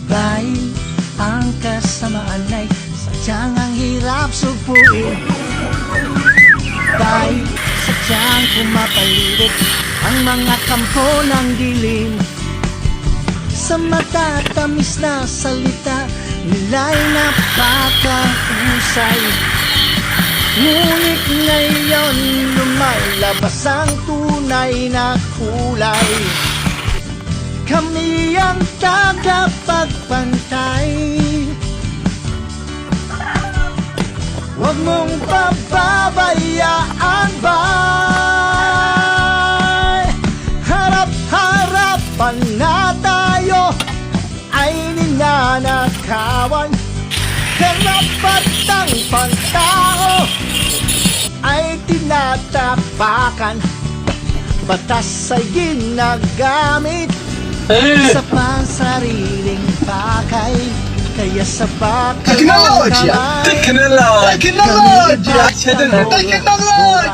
Dahil ang kasamaan ay sadyang ang hirap sugpuin. Dahil sadyang pumapalilit ang mga kampo ng dilim. Sa matatamis na salita nila'y napakahusay. Ngunit ngayon lumalabas ang tunay na kulay. Kami ang tagapagpantay. Huwag mong pababayaan ba? Harap-harapan na tayo ay ninanakawan. Karapatang pantao ay tinatapakan. Batas ay ginagamit sa pansariling pakay. Kaya sa bakal Teknoloji! Teknoloji! Teknoloji!